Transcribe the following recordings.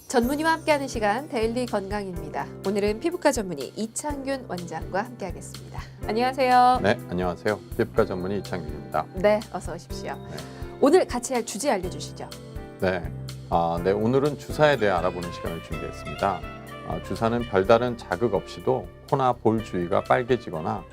전문의와 함께하는 시간 데일리 건강입니다. 오늘은 피부과 전문의 이창균 원장과 함께하겠습니다. 안녕하세요. 네, 안녕하세요. 피부과 전문의 이창균입니다. 네, 어서 오십시오. 네. 오늘 같이 할 주제 알려주시죠. 네, 오늘은 주사에 대해 알아보는 시간을 준비했습니다. 주사는 별다른 자극 없이도 코나 볼 주위가 빨개지거나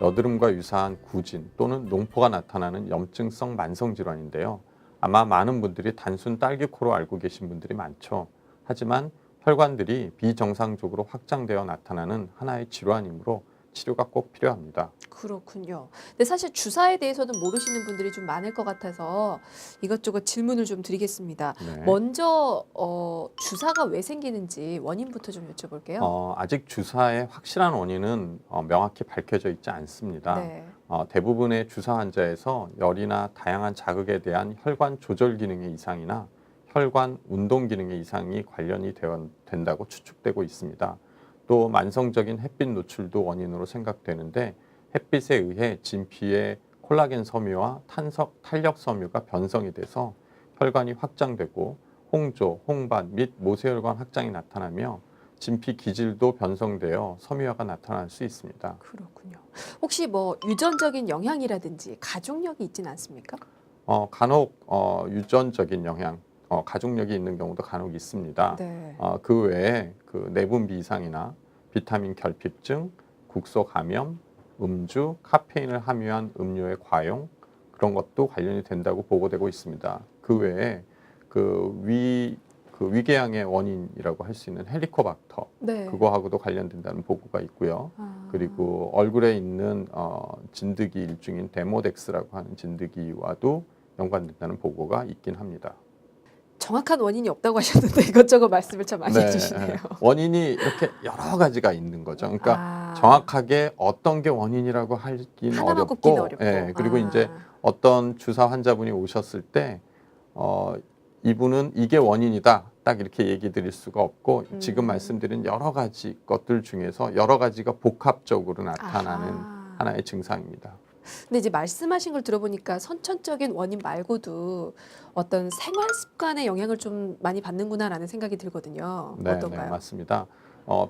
여드름과 유사한 구진 또는 농포가 나타나는 염증성 만성 질환인데요. 아마 많은 분들이 단순 딸기코로 알고 계신 분들이 많죠. 하지만 혈관들이 비정상적으로 확장되어 나타나는 하나의 질환이므로 치료가 꼭 필요합니다. 그렇군요. 근데 사실 주사에 대해서는 모르시는 분들이 좀 많을 것 같아서 이것저것 질문을 좀 드리겠습니다. 네. 먼저 주사가 왜 생기는지 원인부터 좀 여쭤볼게요. 아직 주사의 확실한 원인은 명확히 밝혀져 있지 않습니다. 네. 대부분의 주사 환자에서 열이나 다양한 자극에 대한 혈관 조절 기능의 이상이나 혈관 운동 기능의 이상이 관련이 된다고 추측되고 있습니다. 또 만성적인 햇빛 노출도 원인으로 생각되는데 햇빛에 의해 진피의 콜라겐 섬유와 탄력 섬유가 변성이 돼서 혈관이 확장되고 홍조, 홍반 및 모세혈관 확장이 나타나며 진피 기질도 변성되어 섬유화가 나타날 수 있습니다. 그렇군요. 혹시 뭐 유전적인 영향이라든지 가족력이 있지는 않습니까? 간혹 유전적인 영향, 가족력이 있는 경우도 간혹 있습니다. 네. 그 외에 그 내분비 이상이나 비타민 결핍증, 국소 감염, 음주, 카페인을 함유한 음료의 과용 그런 것도 관련이 된다고 보고되고 있습니다. 그 외에 위궤양의 원인이라고 할 수 있는 헬리코박터 네. 그거하고도 관련된다는 보고가 있고요. 그리고 얼굴에 있는 진드기 일종인 데모덱스라고 하는 진드기와도 연관된다는 보고가 있긴 합니다. 정확한 원인이 없다고 하셨는데 이것저것 말씀을 참 많이 네, 해주시네요. 원인이 이렇게 여러 가지가 있는 거죠. 그러니까 아. 정확하게 어떤 게 원인이라고 하기는 하나만 꼽기는 어렵고, 어렵고. 예, 그리고 아. 이제 어떤 주사 환자분이 오셨을 때 이분은 이게 원인이다 딱 이렇게 얘기 드릴 수가 없고 지금 말씀드린 여러 가지 것들 중에서 여러 가지가 복합적으로 나타나는 아하. 하나의 증상입니다. 근데 이제 말씀하신 걸 들어보니까 선천적인 원인 말고도 어떤 생활 습관의 영향을 좀 많이 받는구나라는 생각이 들거든요. 네, 어떤가요? 네, 맞습니다.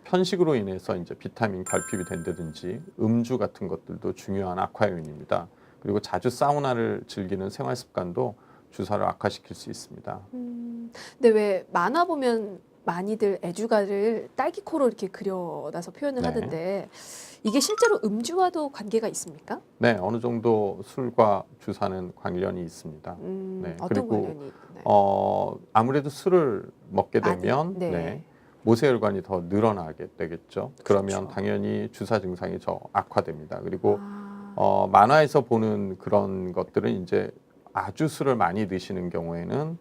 편식으로 인해서 이제 비타민 결핍이 된다든지 음주 같은 것들도 중요한 악화 요인입니다. 그리고 자주 사우나를 즐기는 생활 습관도 주사를 악화시킬 수 있습니다. 근데 왜 만화 보면 많이들 애주가를 딸기코로 이렇게 그려놔서 표현을 네. 하던데 이게 실제로 음주와도 관계가 있습니까? 네, 어느 정도 술과 주사는 관련이 있습니다. 네, 어떤 그리고 관련이 있나요? 아무래도 술을 먹게 되면 네. 네, 모세혈관이 더 늘어나게 되겠죠. 그러면 그렇죠. 당연히 주사 증상이 더 악화됩니다. 그리고 아. 만화에서 보는 그런 것들은 이제 아주 술을 많이 드시는 경우에는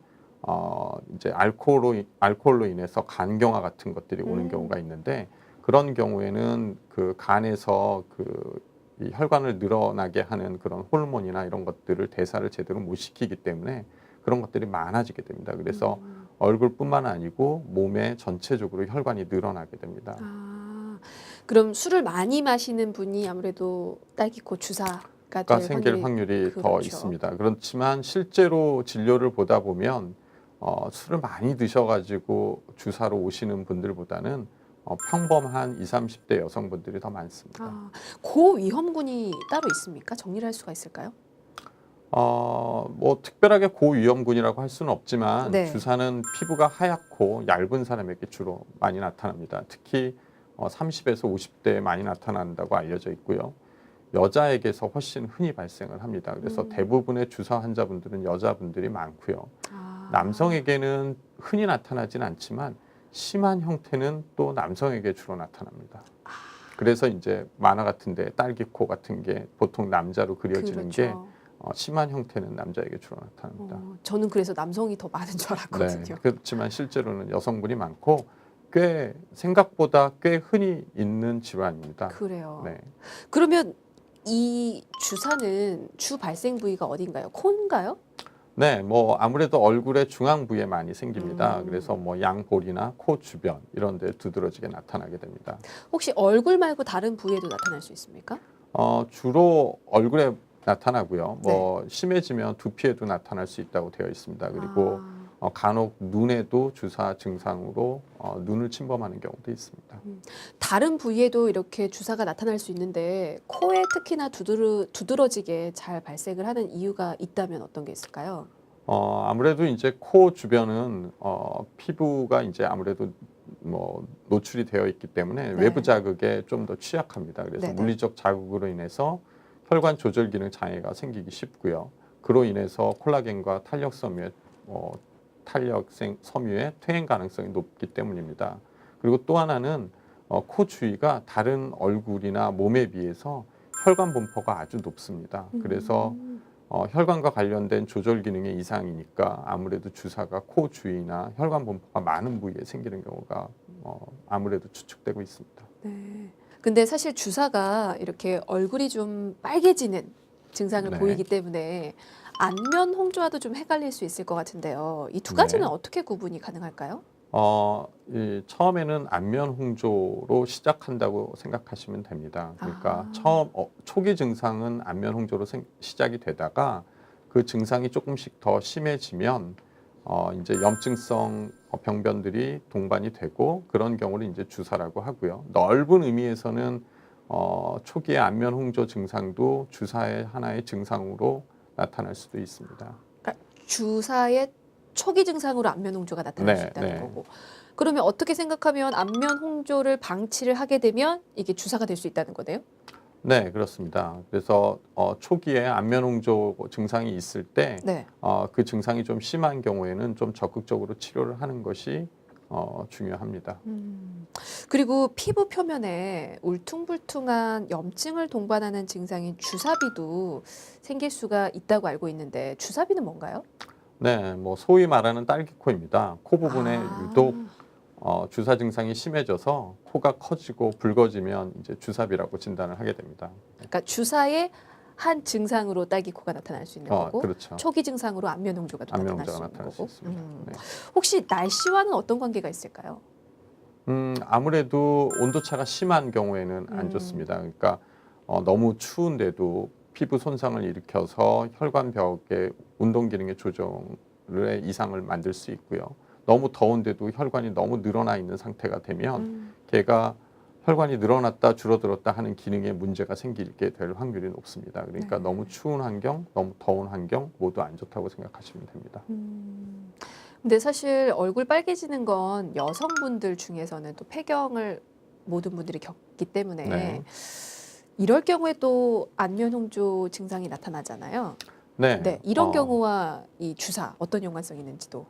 이제 알코올로 인해서 간경화 같은 것들이 오는 경우가 있는데 그런 경우에는 그 간에서 이 혈관을 늘어나게 하는 그런 호르몬이나 이런 것들을 대사를 제대로 못 시키기 때문에 그런 것들이 많아지게 됩니다. 그래서 얼굴뿐만 아니고 몸에 전체적으로 혈관이 늘어나게 됩니다. 아, 그럼 술을 많이 마시는 분이 아무래도 딸기코 주사가 가 될 생길 확률이 더 그렇죠. 있습니다. 그렇지만 실제로 진료를 보다 보면 술을 많이 드셔가지고 주사로 오시는 분들보다는 평범한 20, 30대 여성분들이 더 많습니다. 아, 고위험군이 따로 있습니까? 정리를 할 수가 있을까요? 뭐 특별하게 고위험군이라고 할 수는 없지만 네. 주사는 피부가 하얗고 얇은 사람에게 주로 많이 나타납니다. 특히 30에서 50대에 많이 나타난다고 알려져 있고요. 여자에게서 훨씬 흔히 발생을 합니다. 그래서 대부분의 주사 환자분들은 여자분들이 많고요. 아. 남성에게는 흔히 나타나진 않지만 심한 형태는 또 남성에게 주로 나타납니다. 그래서 이제 만화 같은데 딸기코 같은 게 보통 남자로 그려지는 게 그렇죠. 심한 형태는 남자에게 주로 나타납니다. 저는 그래서 남성이 더 많은 줄 네, 알았거든요. 그렇지만 실제로는 여성분이 많고 꽤 생각보다 꽤 흔히 있는 질환입니다. 그래요. 네. 그러면 이 주사는 주 발생 부위가 어딘가요? 코인가요? 네, 뭐 아무래도 얼굴의 중앙 부위에 많이 생깁니다. 그래서 뭐 양볼이나 코 주변 이런 데 두드러지게 나타나게 됩니다. 혹시 얼굴 말고 다른 부위에도 나타날 수 있습니까? 주로 얼굴에 나타나고요. 뭐 심해지면 두피에도 나타날 수 있다고 되어 있습니다. 그리고 간혹 눈에도 주사 증상으로 눈을 침범하는 경우도 있습니다. 다른 부위에도 이렇게 주사가 나타날 수 있는데 코에 특히나 두드러지게 잘 발생을 하는 이유가 있다면 어떤 게 있을까요? 아무래도 이제 코 주변은 피부가 이제 아무래도 뭐 노출이 되어 있기 때문에 네. 외부 자극에 좀 더 취약합니다. 그래서 네네. 물리적 자극으로 인해서 혈관 조절 기능 장애가 생기기 쉽고요. 그로 인해서 콜라겐과 섬유의 퇴행 가능성이 높기 때문입니다. 그리고 또 하나는 코 주위가 다른 얼굴이나 몸에 비해서 혈관 분포가 아주 높습니다. 그래서 혈관과 관련된 조절 기능의 이상이니까 아무래도 주사가 코 주위나 혈관 분포가 많은 부위에 생기는 경우가 아무래도 추측되고 있습니다. 네. 근데 사실 주사가 이렇게 얼굴이 좀 빨개지는 증상을 네. 보이기 때문에 안면 홍조와도 좀 헷갈릴 수 있을 것 같은데요. 이 두 가지는 네. 어떻게 구분이 가능할까요? 처음에는 안면 홍조로 시작한다고 생각하시면 됩니다. 그러니까 아. 초기 증상은 안면 홍조로 시작이 되다가 그 증상이 조금씩 더 심해지면 이제 염증성 병변들이 동반이 되고 그런 경우를 이제 주사라고 하고요. 넓은 의미에서는 초기의 안면 홍조 증상도 주사의 하나의 증상으로 나타날 수도 있습니다. 그러니까 주사의 초기 증상으로 안면 홍조가 나타날 수 네, 있다는 네. 거고. 그러면 어떻게 생각하면 안면 홍조를 방치를 하게 되면 이게 주사가 될 수 있다는 거네요? 네, 그렇습니다. 그래서 초기에 안면 홍조 증상이 있을 때 네. 그 증상이 좀 심한 경우에는 좀 적극적으로 치료를 하는 것이 중요합니다. 그리고 피부 표면에 울퉁불퉁한 염증을 동반하는 증상인 주사비도 생길 수가 있다고 알고 있는데 주사비는 뭔가요? 네, 뭐 소위 말하는 딸기코입니다. 코 부분에 유독 아. 주사 증상이 심해져서 코가 커지고 붉어지면 이제 주사비라고 진단을 하게 됩니다. 그러니까 주사의 한 증상으로 딸기코가 나타날 수 있는 거고 그렇죠. 초기 증상으로 안면 홍조가 또 안면 나타날 수 홍조가 있는 나타날 수 거고. 있습니다. 네. 혹시 날씨와는 어떤 관계가 있을까요? 아무래도 온도차가 심한 경우에는 안 좋습니다. 그러니까 너무 추운데도 피부 손상을 일으켜서 혈관벽의 운동 기능의 조절에 이상을 만들 수 있고요. 너무 더운데도 혈관이 너무 늘어나 있는 상태가 되면 걔가 혈관이 늘어났다 줄어들었다 하는 기능에 문제가 생기게 될 확률이 높습니다. 그러니까 네. 너무 추운 환경, 너무 더운 환경 모두 안 좋다고 생각하시면 됩니다. 근데 사실 얼굴 빨개지는 건 여성분들 중에서는 또 폐경을 모든 분들이 겪기 때문에 네. 이럴 경우에 또 안면 홍조 증상이 나타나잖아요. 네. 네, 이런 경우와 이 주사 어떤 연관성이 있는지도.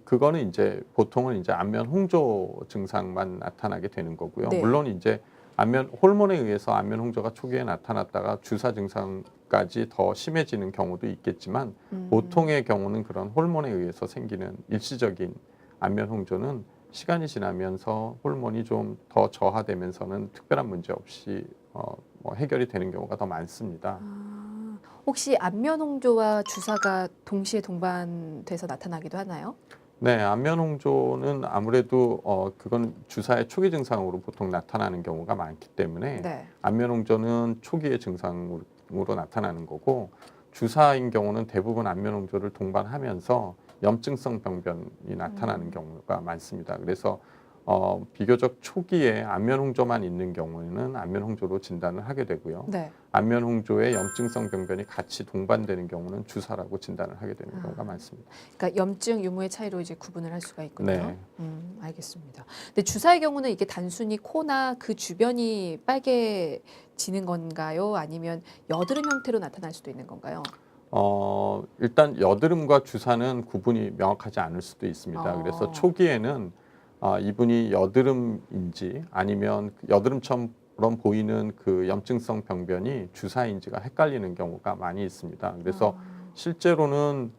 그거는 이제 보통은 이제 안면 홍조 증상만 나타나게 되는 거고요. 네. 물론 이제 안면 호르몬에 의해서 안면 홍조가 초기에 나타났다가 주사 증상까지 더 심해지는 경우도 있겠지만 보통의 경우는 그런 호르몬에 의해서 생기는 일시적인 안면 홍조는 시간이 지나면서 호르몬이 좀 더 저하되면서는 특별한 문제 없이 뭐 해결이 되는 경우가 더 많습니다. 혹시 안면 홍조와 주사가 동시에 동반돼서 나타나기도 하나요? 네, 안면 홍조는 아무래도 그건 주사의 초기 증상으로 보통 나타나는 경우가 많기 때문에 네. 안면 홍조는 초기의 증상으로 나타나는 거고 주사인 경우는 대부분 안면 홍조를 동반하면서 염증성 병변이 나타나는 경우가 많습니다. 그래서 비교적 초기에 안면 홍조만 있는 경우에는 안면 홍조로 진단을 하게 되고요. 네. 안면 홍조에 염증성 병변이 같이 동반되는 경우는 주사라고 진단을 하게 되는 경우가 많습니다. 그러니까 염증 유무의 차이로 이제 구분을 할 수가 있군요. 네. 알겠습니다. 근데 주사의 경우는 이게 단순히 코나 그 주변이 빨개지는 건가요? 아니면 여드름 형태로 나타날 수도 있는 건가요? 일단 여드름과 주사는 구분이 명확하지 않을 수도 있습니다. 그래서 초기에는 이분이 여드름인지 아니면 여드름처럼 보이는 그 염증성 병변이 주사인지가 헷갈리는 경우가 많이 있습니다. 그래서 실제로는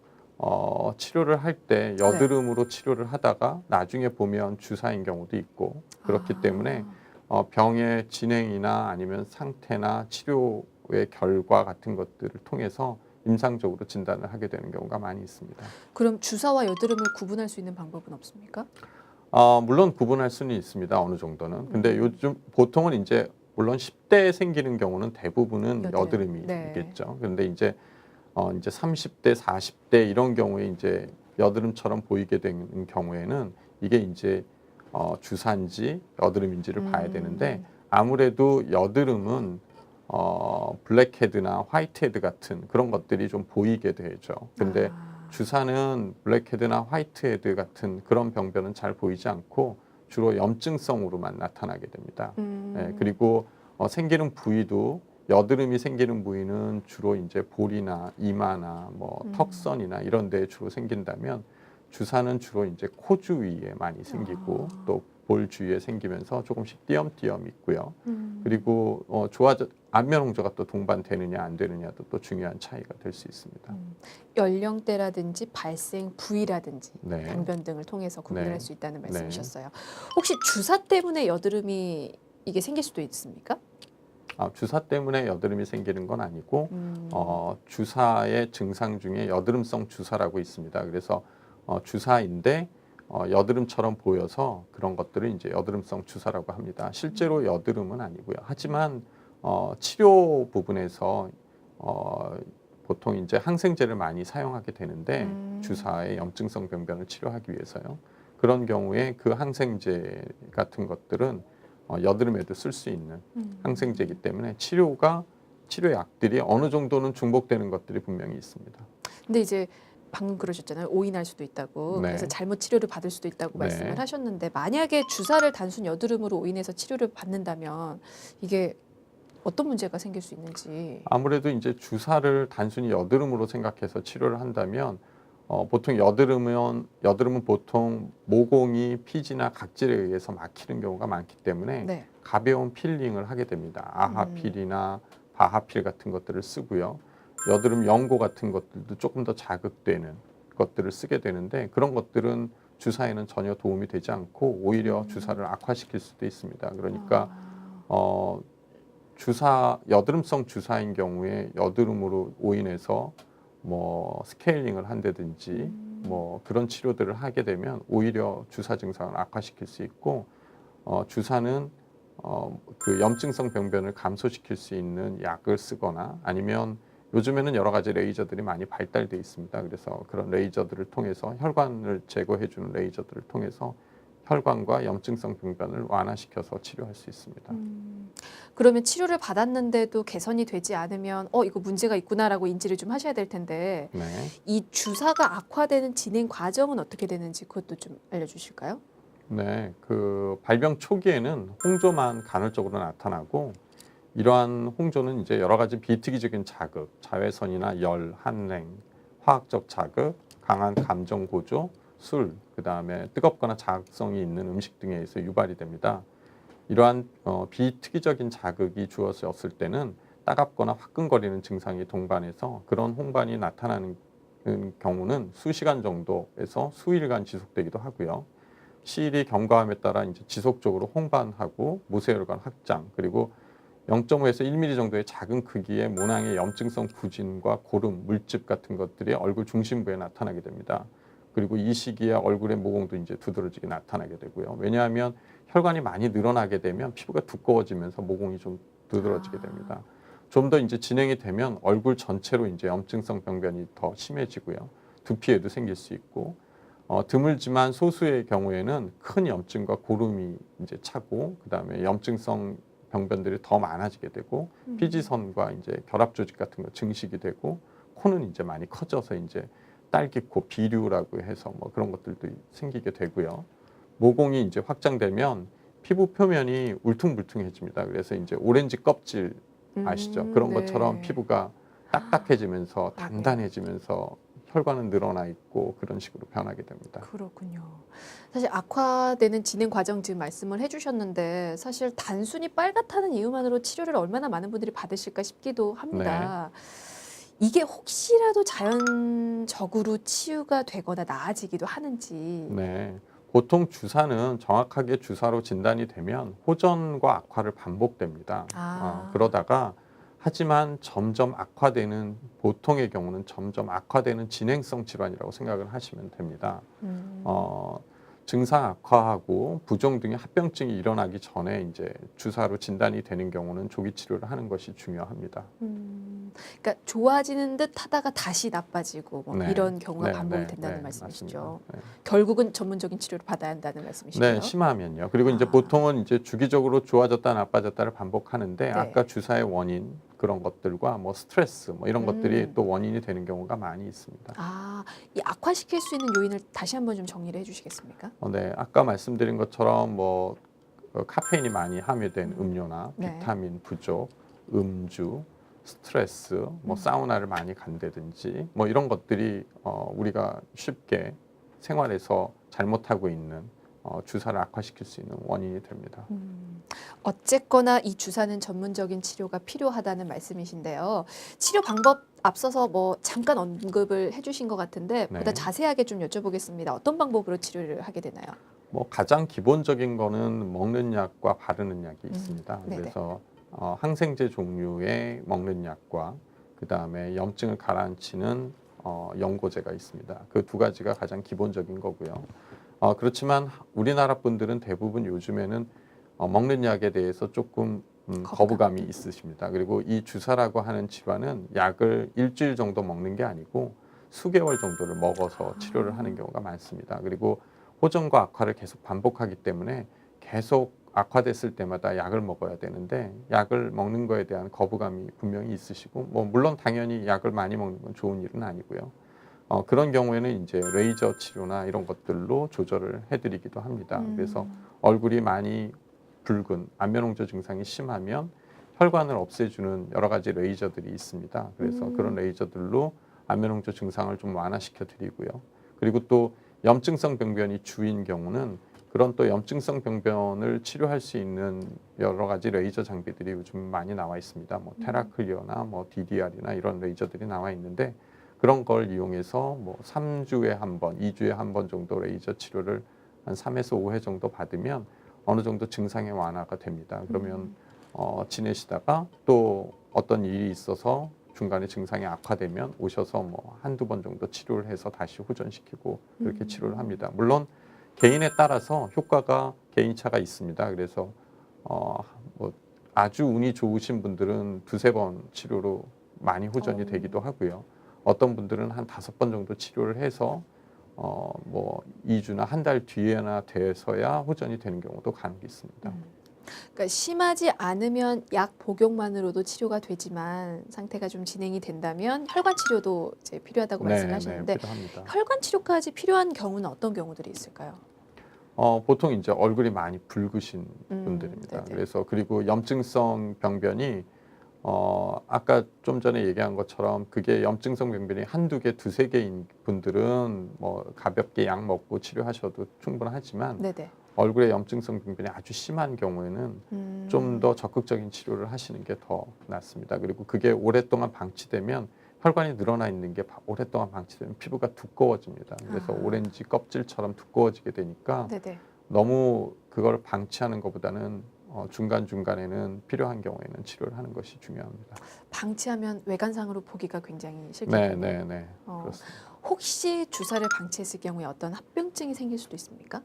치료를 할 때 여드름으로 치료를 하다가 나중에 보면 주사인 경우도 있고 그렇기 때문에 병의 진행이나 아니면 상태나 치료의 결과 같은 것들을 통해서 임상적으로 진단을 하게 되는 경우가 많이 있습니다. 그럼 주사와 여드름을 구분할 수 있는 방법은 없습니까? 물론 구분할 수는 있습니다. 어느 정도는. 근데 요즘 보통은 이제 물론 10대에 생기는 경우는 대부분은 여드름. 네. 여드름이겠죠. 그런데 이제 30대, 40대 이런 경우에 이제 여드름처럼 보이게 되는 경우에는 이게 이제 주사인지 여드름인지를 봐야 되는데 아무래도 여드름은 블랙헤드나 화이트헤드 같은 그런 것들이 좀 보이게 되죠. 근데 주사는 블랙헤드나 화이트헤드 같은 그런 병변은 잘 보이지 않고 주로 염증성으로만 나타나게 됩니다. 예, 그리고 생기는 부위도 여드름이 생기는 부위는 주로 이제 볼이나 이마나 뭐 턱선이나 이런 데에 주로 생긴다면 주사는 주로 이제 코 주위에 많이 생기고 또 볼 주위에 생기면서 조금씩 띄엄띄엄 있고요. 그리고 안면 홍조가 또 동반되느냐 안 되느냐도 또 중요한 차이가 될 수 있습니다. 연령대라든지 발생 부위라든지 네. 병변 등을 통해서 구분할 네. 수 있다는 네. 말씀이셨어요. 혹시 주사 때문에 여드름이 이게 생길 수도 있습니까? 주사 때문에 여드름이 생기는 건 아니고 주사의 증상 중에 여드름성 주사라고 있습니다. 그래서 주사인데 여드름처럼 보여서 그런 것들을 이제 여드름성 주사라고 합니다. 실제로 여드름은 아니고요. 하지만 치료 부분에서 보통 이제 항생제를 많이 사용하게 되는데 주사의 염증성 병변을 치료하기 위해서요. 그런 경우에 그 항생제 같은 것들은 여드름에도 쓸 수 있는 항생제이기 때문에 치료약들이 어느 정도는 중복되는 것들이 분명히 있습니다. 근데 이제 방금 그러셨잖아요. 오인할 수도 있다고. 네. 그래서 잘못 치료를 받을 수도 있다고 네. 말씀을 하셨는데 만약에 주사를 단순 여드름으로 오인해서 치료를 받는다면 이게 어떤 문제가 생길 수 있는지. 아무래도 이제 주사를 단순히 여드름으로 생각해서 치료를 한다면 보통 여드름은 보통 모공이 피지나 각질에 의해서 막히는 경우가 많기 때문에 네. 가벼운 필링을 하게 됩니다. 아하필이나 바하필 같은 것들을 쓰고요. 여드름 연고 같은 것들도 조금 더 자극되는 것들을 쓰게 되는데 그런 것들은 주사에는 전혀 도움이 되지 않고 오히려 주사를 악화시킬 수도 있습니다. 그러니까 여드름성 주사인 경우에 여드름으로 오인해서 뭐 스케일링을 한다든지 뭐 그런 치료들을 하게 되면 오히려 주사 증상을 악화시킬 수 있고 주사는 그 염증성 병변을 감소시킬 수 있는 약을 쓰거나 아니면 요즘에는 여러 가지 레이저들이 많이 발달돼 있습니다. 그래서 그런 레이저들을 통해서 혈관을 제거해 주는 레이저들을 통해서 혈관과 염증성 병변을 완화시켜서 치료할 수 있습니다. 그러면 치료를 받았는데도 개선이 되지 않으면 이거 문제가 있구나라고 인지를 좀 하셔야 될 텐데 네. 이 주사가 악화되는 진행 과정은 어떻게 되는지 그것도 좀 알려주실까요? 네, 그 발병 초기에는 홍조만 간헐적으로 나타나고 이러한 홍조는 이제 여러 가지 비특이적인 자극, 자외선이나 열, 한랭, 화학적 자극, 강한 감정 고조, 술, 그다음에 뜨겁거나 자극성이 있는 음식 등에 의해서 유발이 됩니다. 이러한 비특이적인 자극이 주어졌을 때는 따갑거나 화끈거리는 증상이 동반해서 그런 홍반이 나타나는 경우는 수시간 정도에서 수일간 지속되기도 하고요. 시일이 경과함에 따라 이제 지속적으로 홍반하고 무쇠혈관 확장 그리고 0.5에서 1mm 정도의 작은 크기의 모낭의 염증성 부진과 고름, 물집 같은 것들이 얼굴 중심부에 나타나게 됩니다. 그리고 이 시기에 얼굴의 모공도 이제 두드러지게 나타나게 되고요. 왜냐하면 혈관이 많이 늘어나게 되면 피부가 두꺼워지면서 모공이 좀 두드러지게 됩니다. 좀 더 이제 진행이 되면 얼굴 전체로 이제 염증성 병변이 더 심해지고요. 두피에도 생길 수 있고 드물지만 소수의 경우에는 큰 염증과 고름이 이제 차고 그다음에 염증성 병변들이 더 많아지게 되고 피지선과 이제 결합 조직 같은 거 증식이 되고 코는 이제 많이 커져서 이제 딸기코, 비류라고 해서 뭐 그런 것들도 생기게 되고요. 모공이 이제 확장되면 피부 표면이 울퉁불퉁해집니다. 그래서 이제 오렌지 껍질 아시죠? 그런 네. 것처럼 피부가 딱딱해지면서 단단해지면서 혈관은 늘어나 있고 그런 식으로 변하게 됩니다. 그렇군요. 사실 악화되는 진행 과정 지금 말씀을 해주셨는데 사실 단순히 빨갛다는 이유만으로 치료를 얼마나 많은 분들이 받으실까 싶기도 합니다. 이게 혹시라도 자연적으로 치유가 되거나 나아지기도 하는지. 네. 보통 주사는 정확하게 주사로 진단이 되면 호전과 악화를 반복됩니다. 그러다가 하지만 점점 악화되는 보통의 경우는 점점 악화되는 진행성 질환이라고 생각을 하시면 됩니다. 증상 악화하고 부종 등의 합병증이 일어나기 전에 이제 주사로 진단이 되는 경우는 조기 치료를 하는 것이 중요합니다. 그러니까 좋아지는 듯 하다가 다시 나빠지고 뭐 네. 이런 경우가 네, 반복이 네, 된다는 네, 말씀이시죠. 맞습니다. 네. 결국은 전문적인 치료를 받아야 한다는 말씀이시고요. 네, 심하면요. 그리고 이제 아. 보통은 이제 주기적으로 좋아졌다 나빠졌다를 반복하는데 네. 아까 주사의 원인 그런 것들과 뭐 스트레스 뭐 이런 것들이 또 원인이 되는 경우가 많이 있습니다. 아, 이 악화시킬 수 있는 요인을 다시 한번 좀 정리를 해주시겠습니까? 네, 아까 말씀드린 것처럼 뭐 카페인이 많이 함유된 음료나 네. 비타민 부족, 음주, 스트레스, 뭐 사우나를 많이 간다든지 뭐 이런 것들이 우리가 쉽게 생활에서 잘못하고 있는 주사를 악화시킬 수 있는 원인이 됩니다. 어쨌거나 이 주사는 전문적인 치료가 필요하다는 말씀이신데요. 치료 방법 앞서서 뭐 잠깐 언급을 해주신 것 같은데 보다 네. 자세하게 좀 여쭤보겠습니다. 어떤 방법으로 치료를 하게 되나요? 뭐 가장 기본적인 거는 먹는 약과 바르는 약이 있습니다. 네네. 그래서 항생제 종류의 먹는 약과 그 다음에 염증을 가라앉히는 연고제가 있습니다. 그 두 가지가 가장 기본적인 거고요. 그렇지만 우리나라 분들은 대부분 요즘에는 먹는 약에 대해서 조금 거부감이 있으십니다. 그리고 이 주사라고 하는 질환은 약을 일주일 정도 먹는 게 아니고 수개월 정도를 먹어서 치료를 하는 경우가 많습니다. 그리고 호전과 악화를 계속 반복하기 때문에 계속 악화됐을 때마다 약을 먹어야 되는데 약을 먹는 거에 대한 거부감이 분명히 있으시고 뭐 물론 당연히 약을 많이 먹는 건 좋은 일은 아니고요. 그런 경우에는 이제 레이저 치료나 이런 것들로 조절을 해드리기도 합니다. 그래서 얼굴이 많이 붉은 안면홍조 증상이 심하면 혈관을 없애주는 여러 가지 레이저들이 있습니다. 그래서 그런 레이저들로 안면홍조 증상을 좀 완화시켜 드리고요. 그리고 또 염증성 병변이 주인 경우는 그런 또 염증성 병변을 치료할 수 있는 여러 가지 레이저 장비들이 요즘 많이 나와 있습니다. 뭐 테라클리어나 뭐 DDR이나 이런 레이저들이 나와 있는데 그런 걸 이용해서 뭐 3주에 한 번, 2주에 한 번 정도 레이저 치료를 한 3에서 5회 정도 받으면 어느 정도 증상의 완화가 됩니다. 그러면 지내시다가 또 어떤 일이 있어서 중간에 증상이 악화되면 오셔서 뭐 한두 번 정도 치료를 해서 다시 호전시키고 그렇게 치료를 합니다. 물론 개인에 따라서 효과가 개인차가 있습니다. 그래서 뭐 아주 운이 좋으신 분들은 두세 번 치료로 많이 호전이 되기도 하고요. 어떤 분들은 한 5번 정도 치료를 해서 뭐 2주나 한 달 뒤에나 돼서야 호전이 되는 경우도 간혹 있습니다. 그러니까 심하지 않으면 약 복용만으로도 치료가 되지만 상태가 좀 진행이 된다면 혈관 치료도 이제 필요하다고 말씀을 하셨는데 필요합니다. 혈관 치료까지 필요한 경우는 어떤 경우들이 있을까요? 보통 이제 얼굴이 많이 붉으신 분들입니다. 네네. 그래서 그리고 염증성 병변이 아까 좀 전에 얘기한 것처럼 그게 염증성 병변이 한두 개, 두세 개인 분들은 뭐 가볍게 약 먹고 치료하셔도 충분하지만 네네. 얼굴에 염증성 병변이 아주 심한 경우에는 좀 더 적극적인 치료를 하시는 게 더 낫습니다. 그리고 그게 오랫동안 방치되면 혈관이 늘어나 있는 게 오랫동안 방치되면 피부가 두꺼워집니다. 그래서 오렌지 껍질처럼 두꺼워지게 되니까 네네. 너무 그걸 방치하는 것보다는 중간중간에는 필요한 경우에는 치료를 하는 것이 중요합니다. 방치하면 외관상으로 보기가 굉장히 싫겠군요. 네. 그렇습니다. 혹시 주사를 방치했을 경우에 어떤 합병증이 생길 수도 있습니까?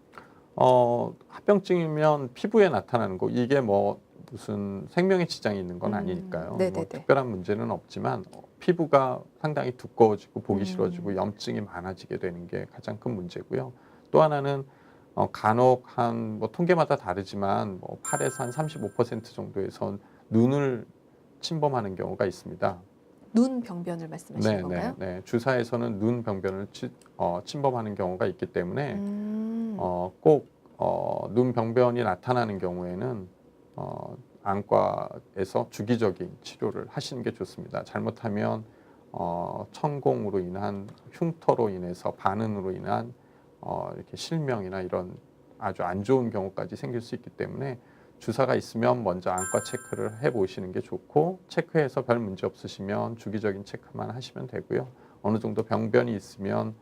합병증이면 피부에 나타나는 거 이게 뭐 무슨 생명에 지장이 있는 건 아니니까요. 네네네. 뭐 특별한 문제는 없지만 피부가 상당히 두꺼워지고 보기 싫어지고 염증이 많아지게 되는 게 가장 큰 문제고요. 또 하나는 간혹 한 뭐 통계마다 다르지만 뭐 8에서 한 35% 정도에선 눈을 침범하는 경우가 있습니다. 눈 병변을 말씀하시는 건가요? 네. 주사에서는 눈 병변을 침범하는 경우가 있기 때문에 꼭 눈 병변이 나타나는 경우에는 안과에서 주기적인 치료를 하시는 게 좋습니다. 잘못하면 천공으로 인한 흉터로 인해서 반응으로 인한 이렇게 실명이나 이런 아주 안 좋은 경우까지 생길 수 있기 때문에 주사가 있으면 먼저 안과 체크를 해보시는 게 좋고 체크해서 별 문제 없으시면 주기적인 체크만 하시면 되고요. 어느 정도 병변이 있으면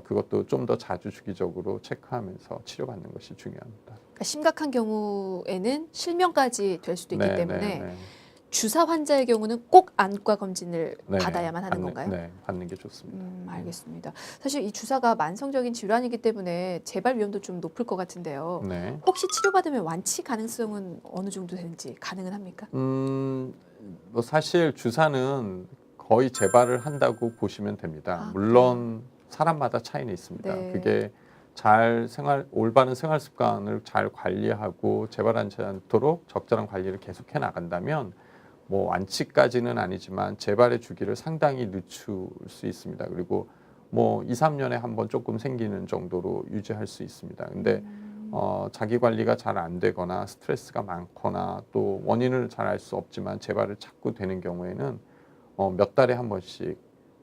그것도 좀 더 자주 주기적으로 체크하면서 치료받는 것이 중요합니다. 그러니까 심각한 경우에는 실명까지 될 수도 있기 때문에 주사 환자의 경우는 꼭 안과 검진을 네, 받아야만 하는 건가요? 네, 받는 게 좋습니다. 알겠습니다. 사실 이 주사가 만성적인 질환이기 때문에 재발 위험도 좀 높을 것 같은데요. 네. 혹시 치료받으면 완치 가능성은 어느 정도 되는지 가능은 합니까? 뭐 사실 주사는 거의 재발을 한다고 보시면 됩니다. 아, 물론 사람마다 차이는 있습니다. 네. 그게 올바른 생활 습관을 잘 관리하고 재발하지 않도록 적절한 관리를 계속해 나간다면 뭐 완치까지는 아니지만 재발의 주기를 상당히 늦출 수 있습니다. 그리고 뭐 2, 3년에 한 번 조금 생기는 정도로 유지할 수 있습니다. 근데 자기 관리가 잘 안 되거나 스트레스가 많거나 또 원인을 잘 알 수 없지만 재발을 자꾸 되는 경우에는 몇 달에 한 번씩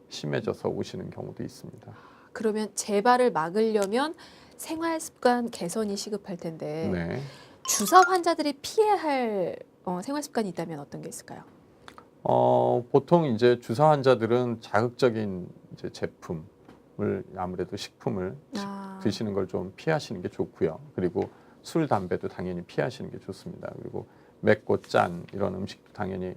심해져서 오시는 경우도 있습니다. 그러면 재발을 막으려면 생활 습관 개선이 시급할 텐데 네. 주사 환자들이 피해야 할 생활 습관이 있다면 어떤 게 있을까요? 보통 이제 주사 환자들은 자극적인 이제 제품을 아무래도 식품을 드시는 걸 좀 피하시는 게 좋고요. 그리고 술, 담배도 당연히 피하시는 게 좋습니다. 그리고 맵고 짠 이런 음식도 당연히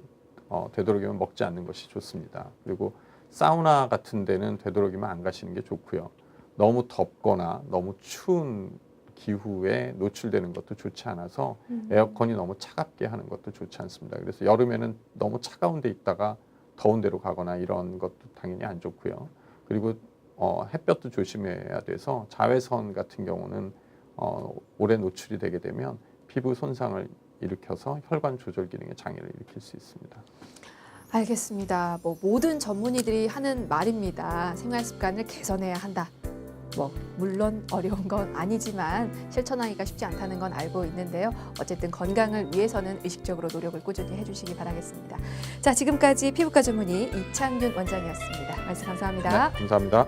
되도록이면 먹지 않는 것이 좋습니다. 그리고 사우나 같은 데는 되도록이면 안 가시는 게 좋고요. 너무 덥거나 너무 추운 기후에 노출되는 것도 좋지 않아서 에어컨이 너무 차갑게 하는 것도 좋지 않습니다. 그래서 여름에는 너무 차가운 데 있다가 더운 데로 가거나 이런 것도 당연히 안 좋고요. 그리고 햇볕도 조심해야 돼서 자외선 같은 경우는 오래 노출이 되게 되면 피부 손상을 일으켜서 혈관 조절 기능에 장애를 일으킬 수 있습니다. 알겠습니다. 뭐 모든 전문의들이 하는 말입니다. 생활 습관을 개선해야 한다. 뭐 물론 어려운 건 아니지만 실천하기가 쉽지 않다는 건 알고 있는데요. 어쨌든 건강을 위해서는 의식적으로 노력을 꾸준히 해주시기 바라겠습니다. 자, 지금까지 피부과 전문의 이창균 원장이었습니다. 말씀 감사합니다. 네, 감사합니다.